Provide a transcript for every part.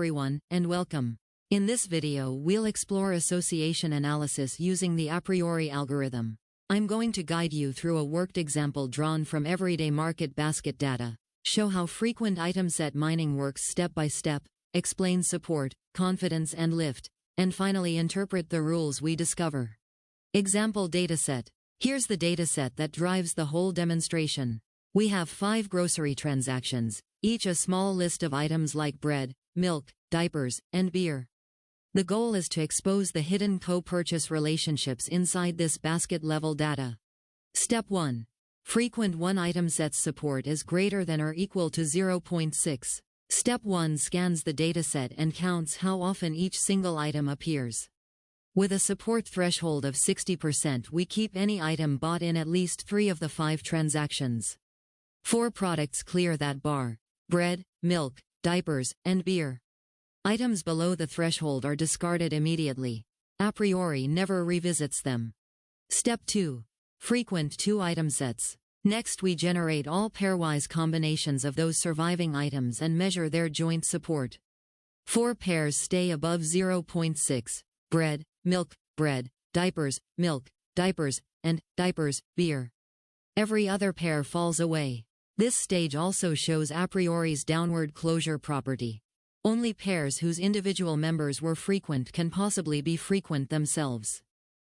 Everyone, and welcome. In this video we'll explore association analysis using the a priori algorithm. I'm going to guide you through a worked example drawn from everyday market basket data, show how frequent item set mining works step by step, explain support, confidence and lift, and finally interpret the rules we discover. Example dataset. Here's the dataset that drives the whole demonstration. We have 5 grocery transactions, each a small list of items like bread, milk, diapers, and beer. The goal is to expose the hidden co-purchase relationships inside this basket-level data. Step 1. Frequent one item set's support is greater than or equal to 0.6. Step 1 scans the dataset and counts how often each single item appears. With a support threshold of 60%, we keep any item bought in at least 3 of the 5 transactions. 4 products clear that bar: bread, milk, diapers, and beer. Items below the threshold are discarded immediately. A priori never revisits them. Step 2. Frequent 2 item sets. Next we generate all pairwise combinations of those surviving items and measure their joint support. 4 pairs stay above 0.6, bread, milk, bread, diapers, milk, diapers, and diapers, beer. Every other pair falls away. This stage also shows a priori's downward closure property. Only pairs whose individual members were frequent can possibly be frequent themselves.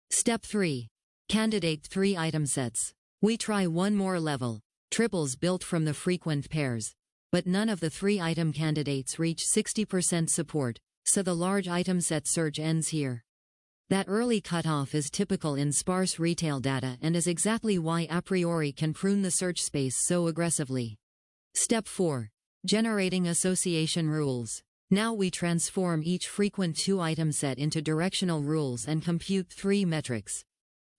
Step 3. Candidate 3 item sets. We try one more level, triples built from the frequent pairs. But none of the 3 item candidates reach 60% support, so the large item set search ends here. That early cutoff is typical in sparse retail data and is exactly why a priori can prune the search space so aggressively. Step 4. Generating association rules. Now we transform each frequent 2 item set into directional rules and compute 3 metrics.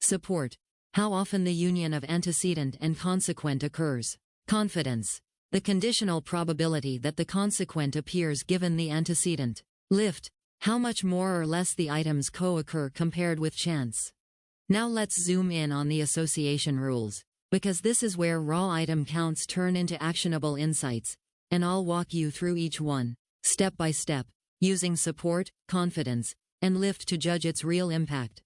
Support. How often the union of antecedent and consequent occurs. Confidence. The conditional probability that the consequent appears given the antecedent. Lift. How much more or less the items co-occur compared with chance. Now let's zoom in on the association rules, because this is where raw item counts turn into actionable insights, and I'll walk you through each one, step by step, using support, confidence, and lift to judge its real impact.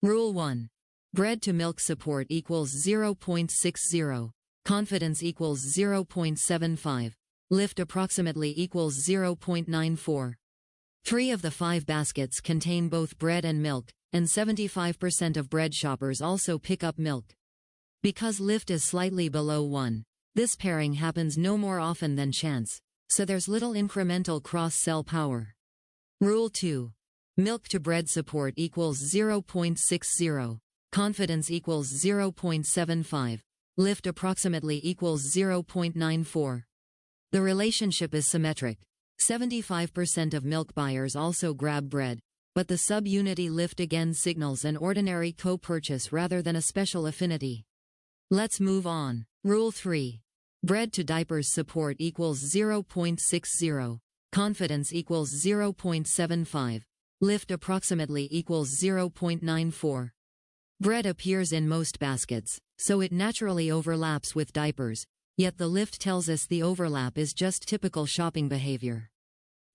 Rule 1. Bread to milk support equals 0.60, confidence equals 0.75, lift approximately equals 0.94. 3 of the 5 baskets contain both bread and milk, and 75% of bread shoppers also pick up milk. Because lift is slightly below 1, this pairing happens no more often than chance, so there's little incremental cross-sell power. Rule 2. Milk to bread support equals 0.60, confidence equals 0.75, lift approximately equals 0.94. The relationship is symmetric. 75% of milk buyers also grab bread, but the subunity lift again signals an ordinary co-purchase rather than a special affinity. Let's move on. Rule 3. Bread to diapers support equals 0.60, confidence equals 0.75, lift approximately equals 0.94. Bread appears in most baskets, so it naturally overlaps with diapers. Yet the lift tells us the overlap is just typical shopping behavior.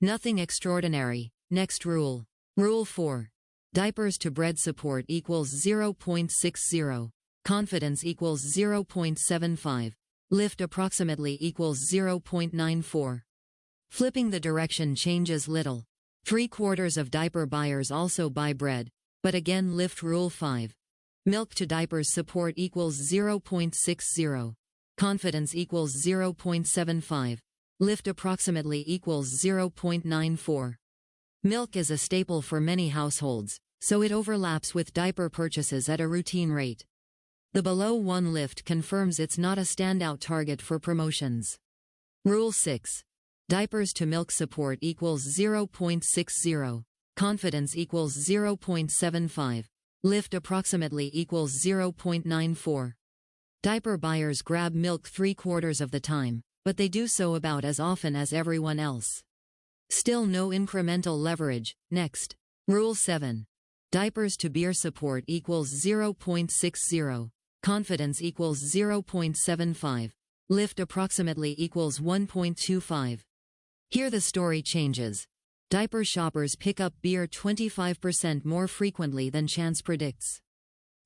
Nothing extraordinary. Next rule. Rule 4. Diapers to bread support equals 0.60, confidence equals 0.75, lift approximately equals 0.94. Flipping the direction changes little. 3/4 of diaper buyers also buy bread, but again lift rule 5. Milk to diapers support equals 0.60. Confidence equals 0.75, lift approximately equals 0.94. Milk is a staple for many households, so it overlaps with diaper purchases at a routine rate. The below 1 lift confirms it's not a standout target for promotions. Rule 6. Diapers to milk support equals 0.60, confidence equals 0.75, lift approximately equals 0.94. Diaper buyers grab milk 3/4 of the time, but they do so about as often as everyone else. Still no incremental leverage. Next. Rule 7. Diapers to beer support equals 0.60, confidence equals 0.75, lift approximately equals 1.25. Here the story changes. Diaper shoppers pick up beer 25% more frequently than chance predicts.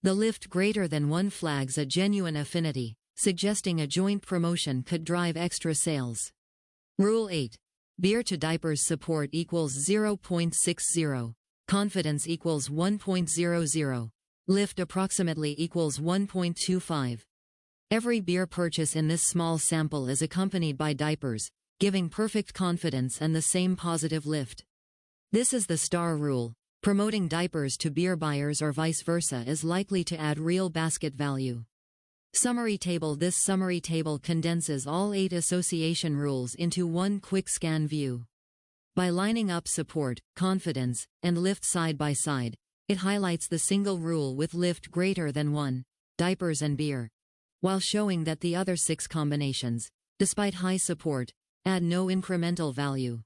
The lift greater than 1 flags a genuine affinity, suggesting a joint promotion could drive extra sales. Rule 8. Beer to diapers support equals 0.60. Confidence equals 1.00. Lift approximately equals 1.25. Every beer purchase in this small sample is accompanied by diapers, giving perfect confidence and the same positive lift. This is the star rule. Promoting diapers to beer buyers or vice versa is likely to add real basket value. Summary table. This summary table condenses all 8 association rules into one quick scan view. By lining up support, confidence, and lift side by side, it highlights the single rule with lift greater than 1, diapers and beer, while showing that the other 6 combinations, despite high support, add no incremental value.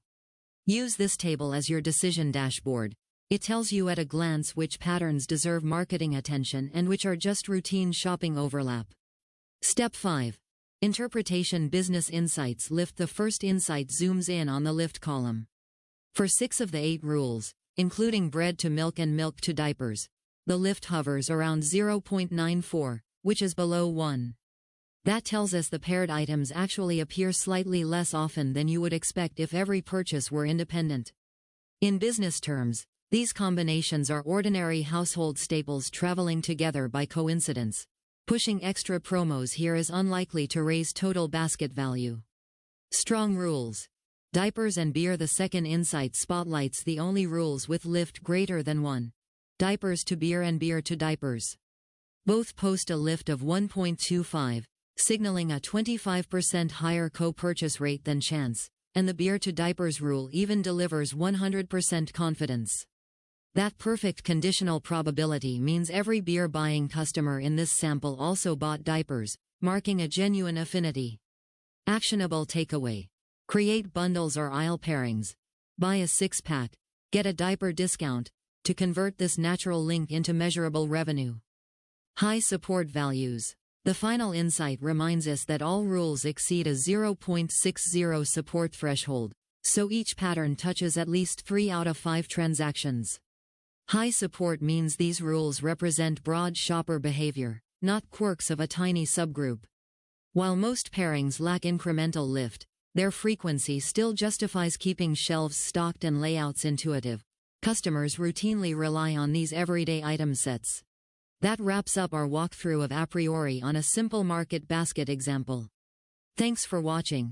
Use this table as your decision dashboard. It tells you at a glance which patterns deserve marketing attention and which are just routine shopping overlap. Step 5. Interpretation. Business insights. Lift. The first insight zooms in on the lift column. For 6 of the 8 rules, including bread to milk and milk to diapers, the lift hovers around 0.94, which is below 1. That tells us the paired items actually appear slightly less often than you would expect if every purchase were independent. In business terms, these combinations are ordinary household staples traveling together by coincidence. Pushing extra promos here is unlikely to raise total basket value. Strong rules. Diapers and beer. The second insight spotlights the only rules with lift greater than 1. Diapers to beer and beer to diapers. Both post a lift of 1.25, signaling a 25% higher co-purchase rate than chance, and the beer to diapers rule even delivers 100% confidence. That perfect conditional probability means every beer buying customer in this sample also bought diapers, marking a genuine affinity. Actionable takeaway. Create bundles or aisle pairings. Buy a 6-pack, get a diaper discount, to convert this natural link into measurable revenue. High support values. The final insight reminds us that all rules exceed a 0.60 support threshold, so each pattern touches at least 3 out of 5 transactions. High support means these rules represent broad shopper behavior, not quirks of a tiny subgroup. While most pairings lack incremental lift, their frequency still justifies keeping shelves stocked and layouts intuitive. Customers routinely rely on these everyday item sets. That wraps up our walkthrough of Apriori on a simple market basket example. Thanks for watching.